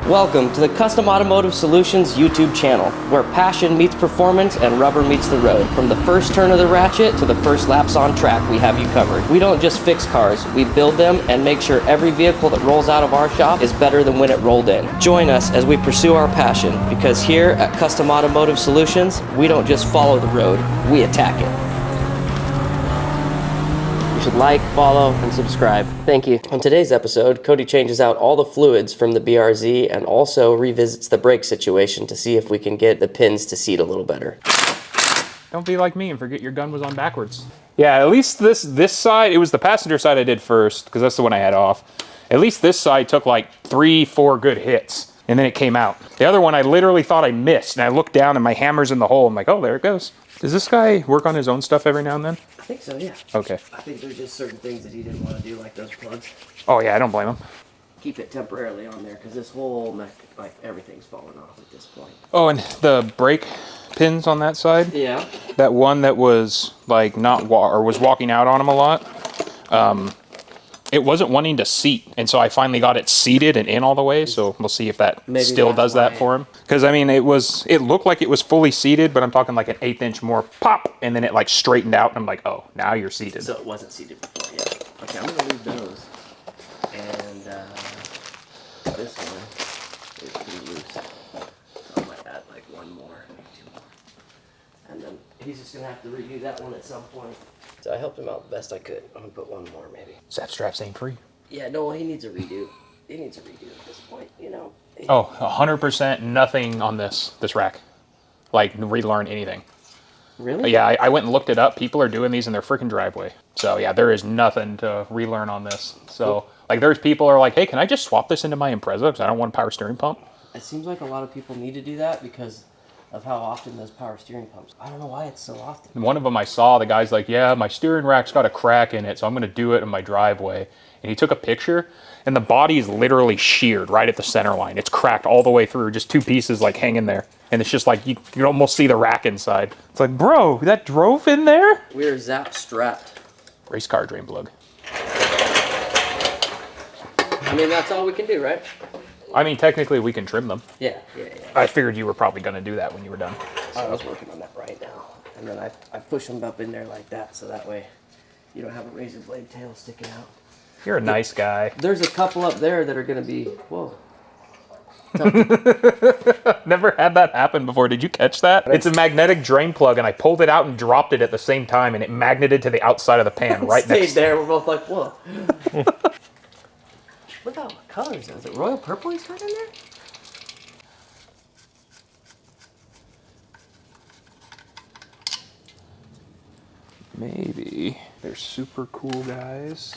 Welcome to the Custom Automotive Solutions YouTube channel, where passion meets performance and rubber meets the road. From the first turn of the ratchet to the first laps on track, we have you covered. We don't just fix cars, we build them and make sure every vehicle that rolls out of our shop is better than when it rolled in. Join us as we pursue our passion, because here at Custom Automotive Solutions, we don't just follow the road, we attack it. Should like, follow, and subscribe. Thank you. On today's episode, Cody changes out all the fluids from the BRZ and also revisits the brake situation to see if we can get the pins to seat a little better. Don't be like me and forget your gun was on backwards. Yeah, at least this side, it was the passenger side I did first, because that's the one I had off. At least this side took like 3-4 good hits, and then it came out. The other one I literally thought I missed, and I looked down and my hammer's in the hole. I'm like, oh, there it goes. Does this guy work on his own stuff every now and then? I think so, yeah. Okay. I think there's just certain things that he didn't want to do, like those plugs. Oh yeah, I don't blame him. Keep it temporarily on there, because this whole mech, like everything's falling off at this point. Oh, and the brake pins on that side? Yeah. That one that was like was walking out on him a lot. It wasn't wanting to seat, and so I finally got it seated and in all the way, so we'll see if that still does that for him. Because, I mean, it looked like it was fully seated, but I'm talking like an 1/8 inch more pop, and then it like straightened out, and I'm like, oh, now you're seated. So it wasn't seated before, yeah. Okay, I'm going to leave those. And this one is pretty loose. So I might add like one more, maybe 2 more. And then he's just going to have to redo that one at some point. So I helped him out the best I could. I'm going to put one more, maybe. Zap straps ain't free. Yeah, no, he needs a redo. He needs a redo at this point, you know. Oh, 100% nothing on this rack. Like, relearn anything. Really? Yeah, I went and looked it up. People are doing these in their freaking driveway. So, yeah, there is nothing to relearn on this. So, like, there's people are like, hey, can I just swap this into my Impreza because I don't want a power steering pump? It seems like a lot of people need to do that because of how often those power steering pumps. I don't know why it's so often. One of them I saw, the guy's like, yeah, my steering rack's got a crack in it, so I'm going to do it in my driveway. And he took a picture, and the body is literally sheared right at the center line. It's cracked all the way through, just 2 pieces like hanging there. And it's just like, you can almost see the rack inside. It's like, bro, that drove in there? We're zap strapped. Race car drain plug. I mean, that's all we can do, right? I mean, technically we can trim them. Yeah. I figured you were probably going to do that when you were done. So. I was working on that right now. And then I push them up in there like that, so that way you don't have a razor blade tail sticking out. You're a nice guy. There's a couple up there that are going to be, whoa. Never had that happen before. Did you catch that? It's a magnetic drain plug, and I pulled it out and dropped it at the same time, and it magneted to the outside of the pan right next Stayed there. We're both like, whoa. Look how what color is that? Is it royal purple he's got in there? Maybe. They're super cool guys.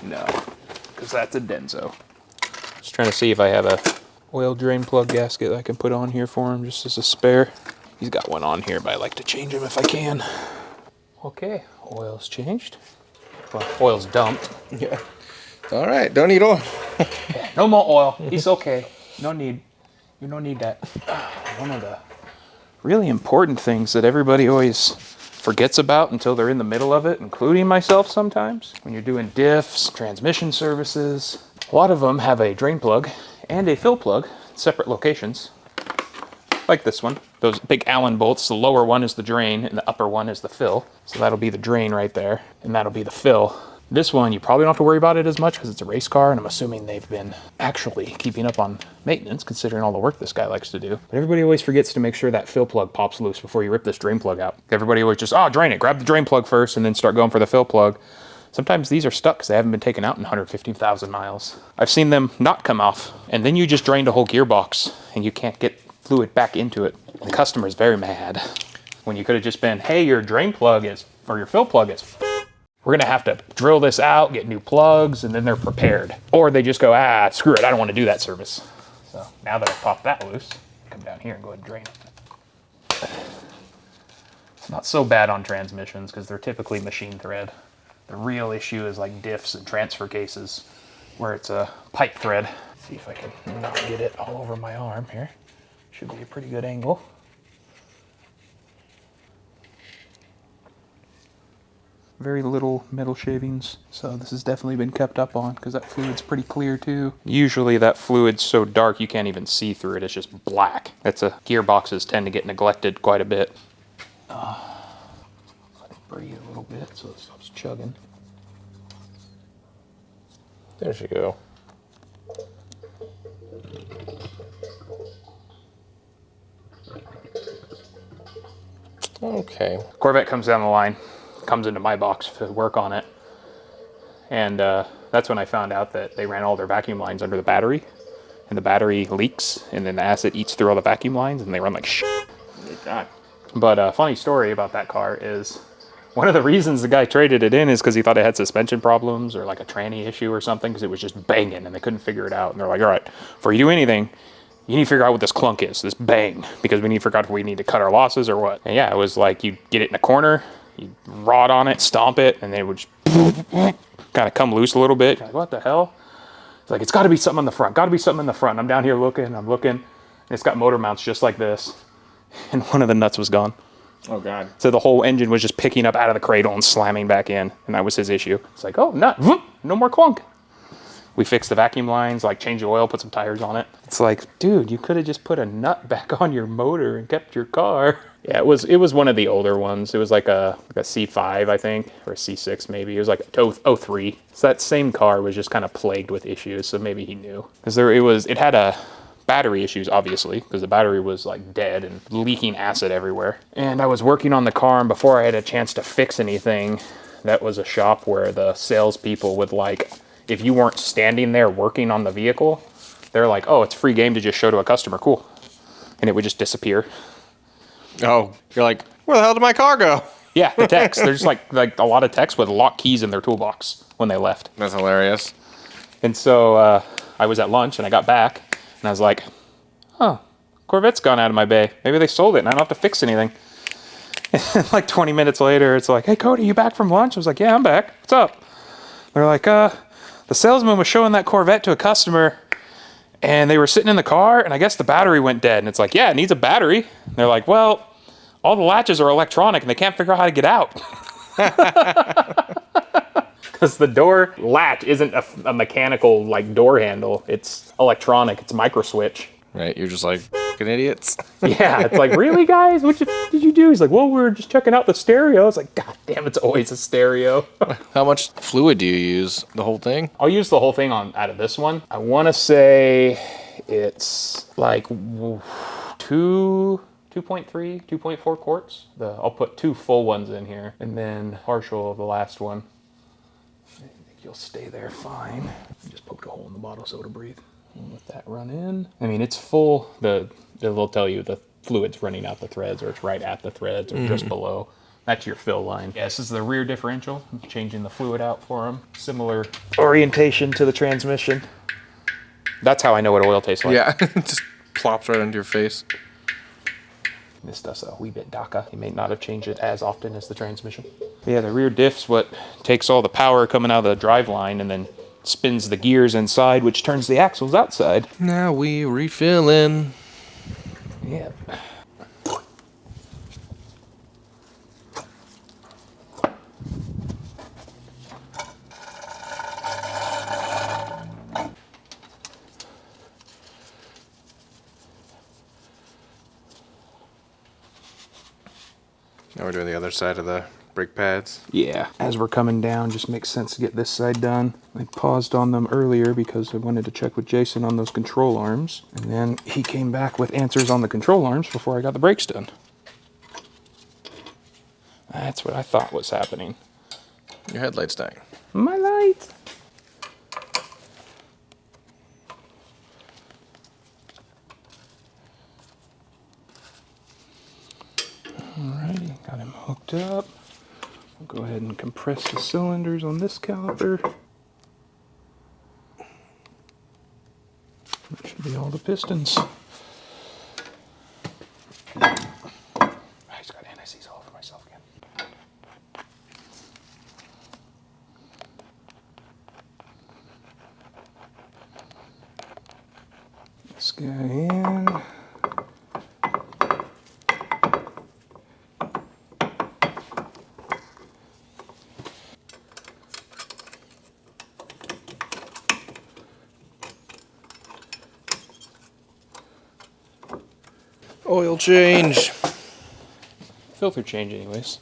No, because that's a Denso. Just trying to see if I have a oil drain plug gasket I can put on here for him just as a spare. He's got one on here, but I like to change them if I can. Okay, oil's changed. Well, oil's dumped. Yeah. All right, don't need oil. Yeah, no more oil. It's okay. No need. You don't need that. One of the really important things that everybody always forgets about until they're in the middle of it, including myself sometimes. When you're doing diffs, transmission services, a lot of them have a drain plug and a fill plug in separate locations. Like this one. Those big Allen bolts, the lower one is the drain and the upper one is the fill. So that'll be the drain right there, and that'll be the fill. This one, you probably don't have to worry about it as much because it's a race car, and I'm assuming they've been actually keeping up on maintenance, considering all the work this guy likes to do. But everybody always forgets to make sure that fill plug pops loose before you rip this drain plug out. Everybody always just, drain it. Grab the drain plug first, and then start going for the fill plug. Sometimes these are stuck because they haven't been taken out in 115,000 miles. I've seen them not come off, and then you just drained a whole gearbox, and you can't get fluid back into it. The customer's very mad. When you could have just been, hey, your drain plug is, or your fill plug is, we're gonna have to drill this out, get new plugs, and then they're prepared. Or they just go, screw it, I don't wanna do that service. So now that I popped that loose, come down here and go ahead and drain it. It's not so bad on transmissions because they're typically machine thread. The real issue is like diffs and transfer cases where it's a pipe thread. Let's see if I can not get it all over my arm here. Should be a pretty good angle. very little metal shavings. So this has definitely been kept up on because that fluid's pretty clear too. Usually that fluid's so dark you can't even see through it. It's just black. Gearboxes tend to get neglected quite a bit. Let it breathe a little bit so it stops chugging. There she go. Okay. Corvette comes down the line, comes into my box to work on it. And that's when I found out that they ran all their vacuum lines under the battery. And the battery leaks, and then the acid eats through all the vacuum lines, and they run like shit. God. But a funny story about that car is one of the reasons the guy traded it in is because he thought it had suspension problems or like a tranny issue or something, because it was just banging and they couldn't figure it out. And they're like, all right, before you do anything, you need to figure out what this clunk is, this bang, because we need to figure out if we need to cut our losses or what. And yeah, it was like you get it in a corner, you rod on it, stomp it, and then it would just kind of come loose a little bit. You're like, what the hell? It's like, it's got to be something in the front, got to be something in the front. And I'm down here looking, and it's got motor mounts just like this. And one of the nuts was gone. Oh, God. So the whole engine was just picking up out of the cradle and slamming back in, and that was his issue. It's like, oh, nut, no more clunk. We fixed the vacuum lines, like changed the oil, put some tires on it. It's like, dude, you could have just put a nut back on your motor and kept your car. Yeah, it was one of the older ones. It was like a C5, I think, or a C6 maybe. It was like a 03. So that same car was just kind of plagued with issues, so maybe he knew. Because it had a battery issues, obviously, because the battery was like dead and leaking acid everywhere. And I was working on the car, and before I had a chance to fix anything, that was a shop where the salespeople would like, if you weren't standing there working on the vehicle, they're like, oh, it's free game to just show to a customer, cool. And it would just disappear. Oh, you're like, where the hell did my car go? Yeah, the techs. There's like a lot of techs with lock keys in their toolbox when they left. That's hilarious. And so I was at lunch and I got back and I was like, oh, Corvette's gone out of my bay. Maybe they sold it and I don't have to fix anything. And like 20 minutes later, it's like, hey, Cody, you back from lunch? I was like, yeah, I'm back. What's up? They're like, the salesman was showing that Corvette to a customer and they were sitting in the car and I guess the battery went dead. And it's like, yeah, it needs a battery. And they're like, well, all the latches are electronic and they can't figure out how to get out. Because the door latch isn't a mechanical like door handle. It's electronic. It's a micro switch. Right, you're just like, fucking idiots. Yeah, it's like, really, guys? What did you do? He's like, well, we're just checking out the stereo. It's like, god damn, it's always a stereo. How much fluid do you use? The whole thing? I'll use the whole thing out of this one. I want to say it's like 2.3, 2.4 quarts. I'll put 2 full ones in here and then partial of the last one. I think you'll stay there fine. Just poked a hole in the bottle so it'll breathe. And let that run in. I mean, it's full. They'll tell you the fluid's running out the threads, or it's right at the threads, or just below. That's your fill line. Yeah, this is the rear differential. I'm changing the fluid out for them. Similar orientation to the transmission. That's how I know what oil tastes like. Yeah, just plops right into your face. This does a wee bit darker. You may not have changed it as often as the transmission. Yeah, the rear diff's what takes all the power coming out of the drive line and then spins the gears inside, which turns the axles outside. Now we refilling. Yep. Now we're doing the other side of the brake pads. Yeah, as we're coming down, just makes sense to get this side done. I paused on them earlier because I wanted to check with Jason on those control arms. And then he came back with answers on the control arms before I got the brakes done. That's what I thought was happening. Your headlight's dying. My light! Alrighty, got him hooked up. I'll go ahead and compress the cylinders on this caliper. That should be all the pistons. I just got anti-seize all over myself again. This guy in. Oil change. Filter change anyways.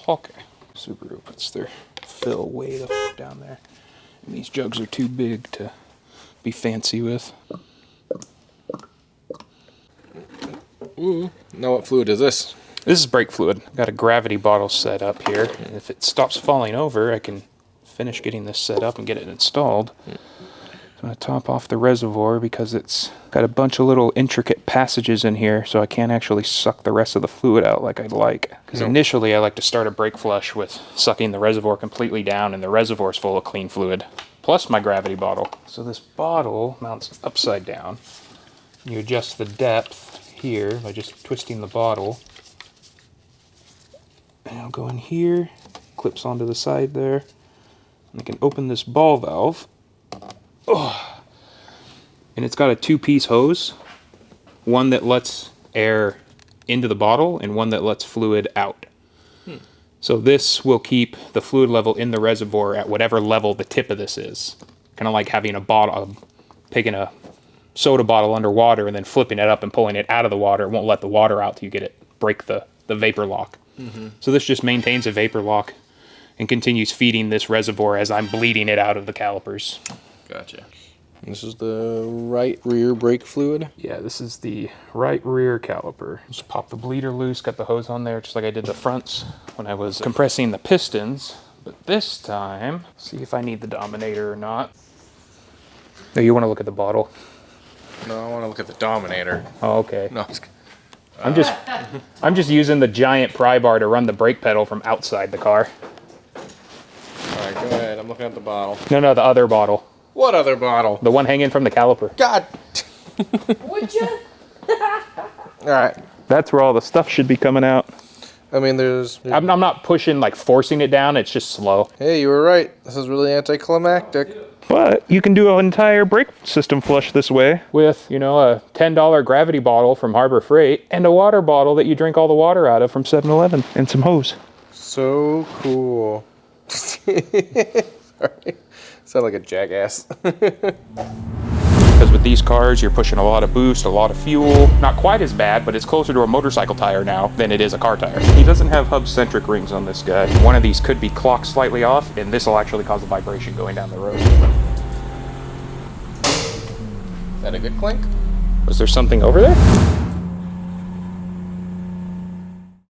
Okay. Subaru puts their fill way down there. And these jugs are too big to be fancy with. Now what fluid is this? This is brake fluid. Got a gravity bottle set up here. And if it stops falling over, I can finish getting this set up and get it installed. I'm going to top off the reservoir because it's got a bunch of little intricate passages in here, so I can't actually suck the rest of the fluid out like I'd like. Because initially I like to start a brake flush with sucking the reservoir completely down, and the reservoir's full of clean fluid, plus my gravity bottle. So this bottle mounts upside down. You adjust the depth here by just twisting the bottle. And it'll go in here, clips onto the side there. And I can open this ball valve. Oh. And it's got a two-piece hose, one that lets air into the bottle and one that lets fluid out. So this will keep the fluid level in the reservoir at whatever level the tip of this is. Kind of like having a bottle, taking a soda bottle underwater and then flipping it up and pulling it out of the water. It won't let the water out till you get it, break the vapor lock. So this just maintains a vapor lock and continues feeding this reservoir as I'm bleeding it out of the calipers. Gotcha. This is the right rear brake fluid? Yeah, this is the right rear caliper. Just pop the bleeder loose, got the hose on there just like I did the fronts when I was compressing the pistons. But this time, see if I need the Dominator or not. No, you want to look at the bottle? No, I want to look at the Dominator. Oh, okay. No, I'm just using the giant pry bar to run the brake pedal from outside the car. Alright, go ahead. I'm looking at the bottle. No, the other bottle. What other bottle? The one hanging from the caliper. God! Would you? Alright. That's where all the stuff should be coming out. I mean, there's... I'm not pushing, like forcing it down, it's just slow. Hey, you were right. This is really anticlimactic. But you can do an entire brake system flush this way with, you know, a $10 gravity bottle from Harbor Freight and a water bottle that you drink all the water out of from 7-Eleven and some hose. So cool. Sorry. Sound like a jackass. Because with these cars, you're pushing a lot of boost, a lot of fuel. Not quite as bad, but it's closer to a motorcycle tire now than it is a car tire. He doesn't have hub-centric rings on this guy. One of these could be clocked slightly off, and this will actually cause a vibration going down the road. Is that a good clink? Was there something over there?